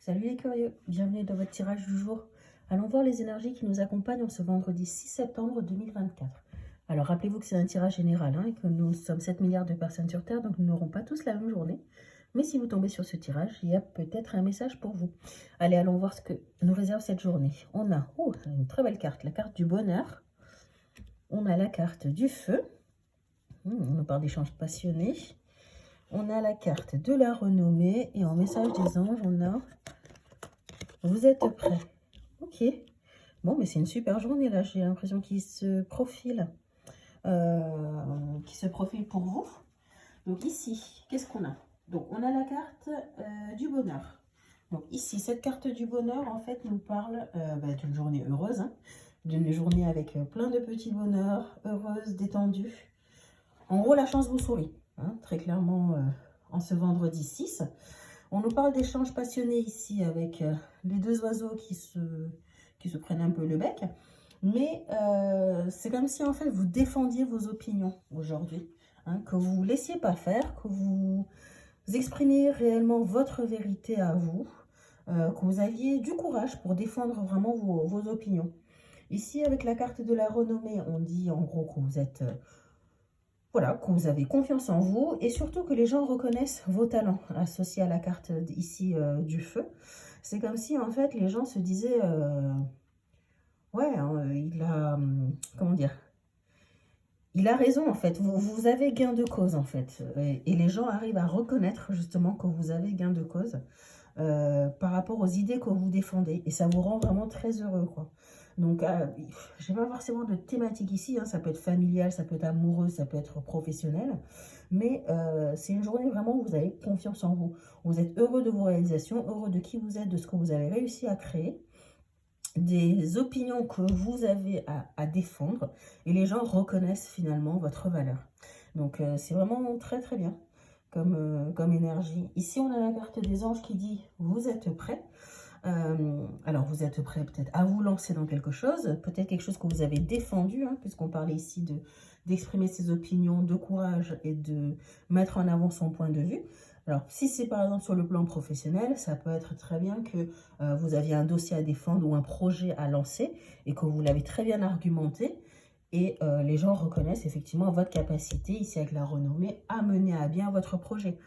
Salut les curieux, bienvenue dans votre tirage du jour. Allons voir les énergies qui nous accompagnent en ce vendredi 6 septembre 2024. Alors rappelez-vous que c'est un tirage général et que nous sommes 7 milliards de personnes sur Terre, donc nous n'aurons pas tous la même journée. Mais si vous tombez sur ce tirage, il y a peut-être un message pour vous. Allez, allons voir ce que nous réserve cette journée. On a une très belle carte, la carte du bonheur. On a la carte du feu. On nous parle d'échanges passionnés. On a la carte de la renommée et en message des anges, on a « Vous êtes prêts ». Ok. Bon, mais c'est une super journée là. J'ai l'impression qu'il se profile. Pour vous. Donc ici, qu'est-ce qu'on a? Donc on a la carte du bonheur. Donc ici, cette carte du bonheur, en fait, nous parle d'une journée heureuse. D'une journée avec plein de petits bonheurs, heureuse, détendue. En gros, la chance vous sourit. Très clairement, en ce vendredi 6. On nous parle d'échanges passionnés ici avec les deux oiseaux qui se prennent un peu le bec. Mais c'est comme si en fait vous défendiez vos opinions aujourd'hui. Que vous ne laissiez pas faire, que vous exprimiez réellement votre vérité à vous. Que vous aviez du courage pour défendre vraiment vos opinions. Ici avec la carte de la renommée, on dit en gros que vous êtes... Voilà, que vous avez confiance en vous et surtout que les gens reconnaissent vos talents associés à la carte ici du feu. C'est comme si en fait les gens se disaient ouais, il a comment dire, il a raison en fait, vous avez gain de cause en fait et les gens arrivent à reconnaître justement que vous avez gain de cause par rapport aux idées que vous défendez et ça vous rend vraiment très heureux quoi. Donc, je n'ai pas forcément de thématique ici, ça peut être familial, ça peut être amoureux, ça peut être professionnel, mais c'est une journée vraiment où vous avez confiance en vous. Vous êtes heureux de vos réalisations, heureux de qui vous êtes, de ce que vous avez réussi à créer, des opinions que vous avez à défendre, et les gens reconnaissent finalement votre valeur. Donc, c'est vraiment très très bien comme énergie. Ici, on a la carte des anges qui dit « Vous êtes prêts ». Alors, vous êtes prêt peut-être à vous lancer dans quelque chose, peut-être quelque chose que vous avez défendu, puisqu'on parlait ici d'exprimer ses opinions, de courage et de mettre en avant son point de vue. Alors, si c'est par exemple sur le plan professionnel, ça peut être très bien que vous aviez un dossier à défendre ou un projet à lancer et que vous l'avez très bien argumenté et les gens reconnaissent effectivement votre capacité, ici avec la renommée, à mener à bien votre projet.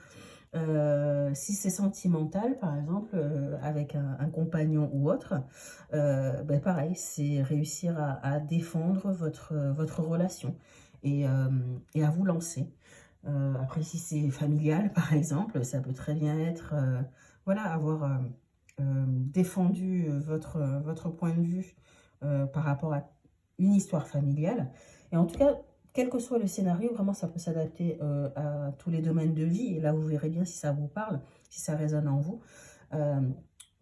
Si c'est sentimental, par exemple, avec un compagnon ou autre, pareil, c'est réussir à défendre votre relation et à vous lancer. Après, si c'est familial, par exemple, ça peut très bien être, voilà, avoir défendu votre point de vue par rapport à une histoire familiale. Et en tout cas, quel que soit le scénario, vraiment, ça peut s'adapter à tous les domaines de vie. Et là, vous verrez bien si ça vous parle, si ça résonne en vous.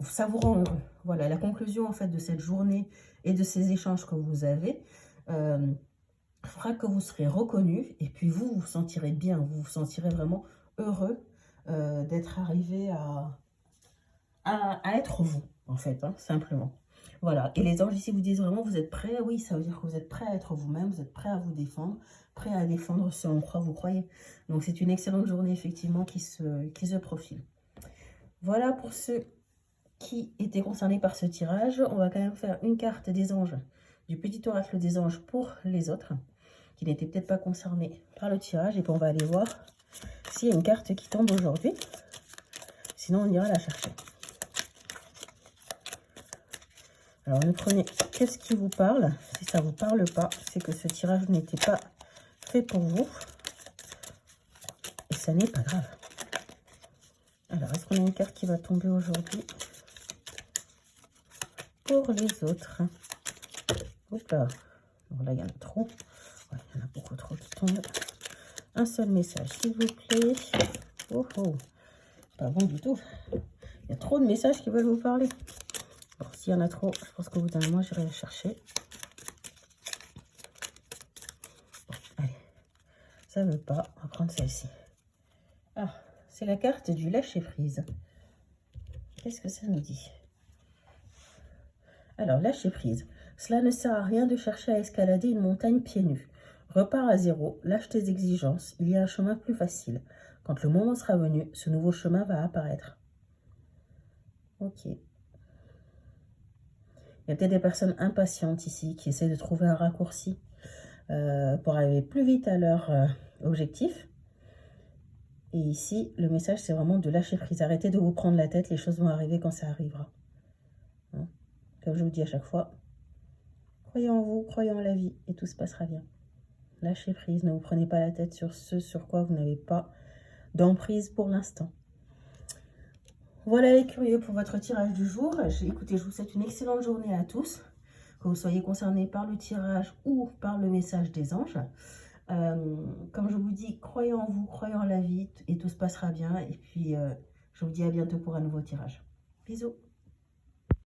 Ça vous rend heureux. Voilà, la conclusion, en fait, de cette journée et de ces échanges que vous avez fera que vous serez reconnu. Et puis, vous vous sentirez bien. Vous vous sentirez vraiment heureux d'être arrivé à être vous, en fait, simplement. Voilà, et les anges ici vous disent vraiment, vous êtes prêts? Oui, ça veut dire que vous êtes prêts à être vous-même, vous êtes prêts à vous défendre, prêts à défendre ce en quoi vous croyez. Donc c'est une excellente journée, effectivement, qui se profile. Voilà pour ceux qui étaient concernés par ce tirage. On va quand même faire une carte des anges, du petit oracle des anges pour les autres, qui n'étaient peut-être pas concernés par le tirage. Et puis on va aller voir s'il y a une carte qui tombe aujourd'hui. Sinon, on ira la chercher. Alors, ne prenez qu'est-ce qui vous parle. Si ça ne vous parle pas, c'est que ce tirage n'était pas fait pour vous. Et ça n'est pas grave. Alors, est-ce qu'on a une carte qui va tomber aujourd'hui pour les autres? Hop là. Alors là, il y en a trop. Ouais, il y en a beaucoup trop qui tombent. Un seul message, s'il vous plaît. Oh, oh. Pas bon du tout. Il y a trop de messages qui veulent vous parler. Bon, s'il y en a trop, je pense qu'au bout d'un mois, j'irai les chercher. Bon, allez. Ça ne veut pas. On va prendre celle-ci. Ah, c'est la carte du lâcher-prise. Qu'est-ce que ça nous dit? Alors, lâcher-prise. Cela ne sert à rien de chercher à escalader une montagne pieds nus. Repars à zéro, lâche tes exigences. Il y a un chemin plus facile. Quand le moment sera venu, ce nouveau chemin va apparaître. Ok. Il y a peut-être des personnes impatientes ici qui essaient de trouver un raccourci pour arriver plus vite à leur objectif. Et ici, le message, c'est vraiment de lâcher prise. Arrêtez de vous prendre la tête, les choses vont arriver quand ça arrivera. Hein? Comme je vous dis à chaque fois, croyez en vous, croyez en la vie et tout se passera bien. Lâchez prise, ne vous prenez pas la tête sur ce sur quoi vous n'avez pas d'emprise pour l'instant. Voilà les curieux pour votre tirage du jour. Écoutez, je vous souhaite une excellente journée à tous, que vous soyez concernés par le tirage ou par le message des anges. Comme je vous dis, croyez en vous, croyez en la vie et tout se passera bien. Et puis, je vous dis à bientôt pour un nouveau tirage. Bisous.